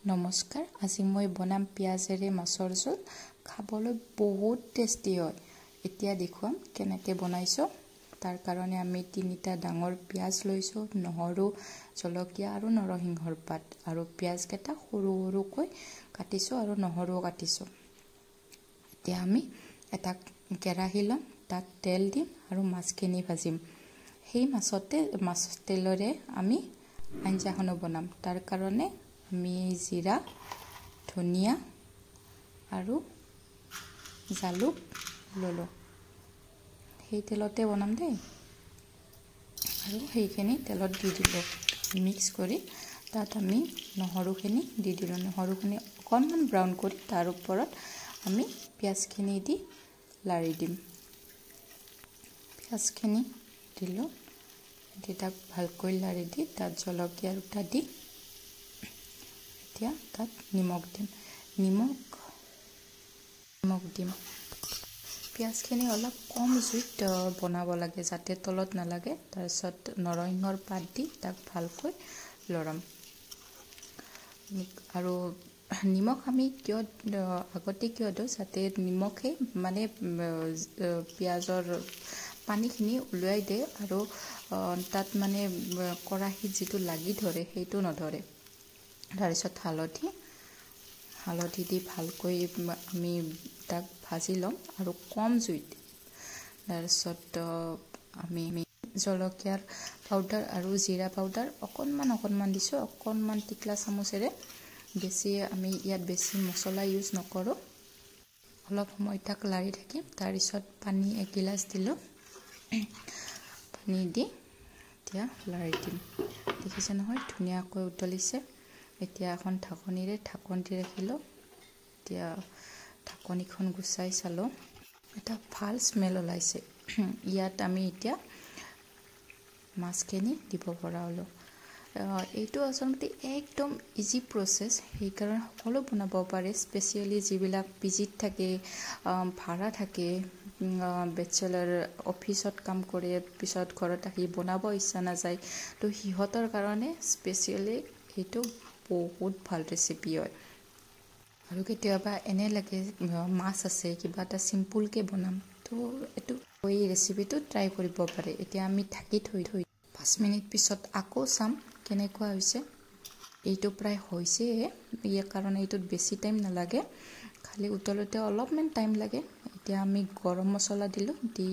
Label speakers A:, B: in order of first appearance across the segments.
A: নমস্কাৰ আজি মই বনাম পিয়াজেৰে মাছৰ জোল খাবলৈ বহুত টেষ্টি হয় এতিয়া দেখুৱাম কেনেকৈ বনাইছো তাৰ কাৰণে আমি তিনিটা ডাঙৰ পিয়াজ লৈছো নহৰু জলকীয়া আৰু নৰসিংহৰ পাত আৰু পিয়াজ কেটা সৰু সৰুকৈ কাটিছো আৰু নহৰু কাটিছো এতিয়া আমি এটা কেৰাহী লম তাত তেল দিম আৰু মাছখিনি ভাজিম সেই মাছ তেলৰে আমি আঞ্জাখন বনাম তাৰ কাৰণে আমি জিৰা ধনিয়া আৰু জালুক ললো সেই তেলতে বনাম দেই আৰু সেইখিনি তেলত দি দিলো মিক্স কৰি তাত আমি নহৰুখিনি দি দিলো নহৰুখিনি অকণমান ব্ৰাউন কৰি তাৰ ওপৰত আমি পিয়াজখিনি দি লাৰি দিম পিয়াজখিনি দিলো এটা ভালকৈ লাৰি দি তাত জলকীয়া দুটা দি এতিয়া তাত নিমখ দিম পিয়াজখিনি অলপ কম জুইত বনাব লাগে যাতে তলত নালাগে তাৰপিছত নৰসিংহৰ পাত দি তাক ভালকৈ লৰাম আৰু নিমখ আমি আগতে কিয় দিওঁ যাতে নিমখে মানে পিয়াজৰ পানীখিনি উলিয়াই দিয়ে আৰু তাত মানে কৰাহীত যিটো লাগি ধৰে সেইটো নধৰে তাৰপিছত হালধি দি ভালকৈ আমি তাক ভাজি লম আৰু কম জুইত তাৰপিছত আমি জলকীয়াৰ পাউডাৰ আৰু জিৰা পাউডাৰ অকণমান দিছো অকণমান টিকলা চামুচেৰে বেছি আমি ইয়াত বেছি মছলা ইউজ নকৰো অলপ সময় তাক লাৰি থাকিম তাৰপিছত পানী এক গিলাচ দিলো পানী দি এতিয়া লাৰি দিম দেখিছে নহয় ধুনীয়াকৈ উতলিছে এতিয়া এখন ঢাকনিৰে ঢাকন দি ৰাখিলো এতিয়া ঢাকনিখন গুচাই চালো এটা ভাল স্মেল ওলাইছে ইয়াত আমি এতিয়া মাছখিনি দিব পৰা হলো এইটো আচলতে একদম ইজি প্ৰসেস সেই কাৰণে সকলো বনাব পাৰে স্পেশালি যিবিলাক পিজিত থাকে ভাড়া থাকে বেচেলাৰ অফিসত কাম কৰে পিছত ঘৰত আহি বনাব ইচ্ছা নাযায় তো হিহতৰ কাৰণে স্পেশালি এইটো বহুত ভাল ৰেচিপি হয় আৰু কেতিয়াবা এনে লাগে মাছ আছে কিবা এটা সিম্পল কে বনাম তো এটো এই ৰেচিপিটো ট্ৰাই কৰিব পাৰে এতিয়া আমি ঢাকি থৈ 5 মিনিট পিছত আকৌ চাম কেনেকুৱা হৈছে এইটো প্ৰায় হৈছে ইয়াৰ কাৰণে এইটোত বেছি টাইম নালাগে খালি উতলতে অলপমান টাইম লাগে এতিয়া আমি গৰম মছলা দিলো দি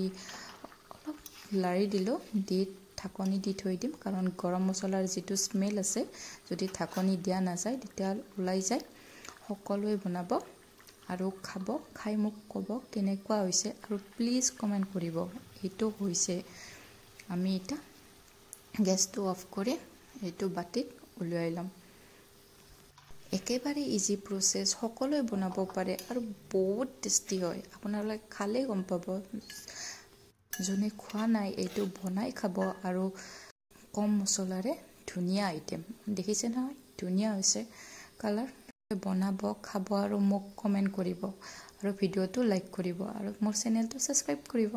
A: অলপ লাৰি দিলো দি ঢাকনি দি থৈ দিম কাৰণ গৰম মছলাৰ যেটো স্মেল আছে যদি ঢাকনি দিয়া না যায় তেতিয়া ওলাই যায় সকলোৱে বনাব আৰু খাব খাই মোক ক'ব কেনেকুৱা হৈছে আৰু প্লিজ কমেন্ট কৰিব এইটো হৈছে আমি এটা গ্যাসটো অফ কৰি এইটো বাটিত উলিয়াই লম একেবাৰে ইজি প্ৰসেস সকলোৱে বনাব পাৰে আৰু বহুত টেষ্টি হয় আপোনালোকে খালে গম পাব যোনে খোৱা নাই এইটো বনাই খাব আৰু কম মছলাৰে ধুনীয়া আইটেম দেখিছে নহয় ধুনীয়া হৈছে কালাৰ বনাব খাব আৰু মোক কমেন্ট কৰিব আৰু ভিডিওটো লাইক কৰিব আৰু মোৰ চেনেলটো সাবস্ক্ৰাইব কৰিব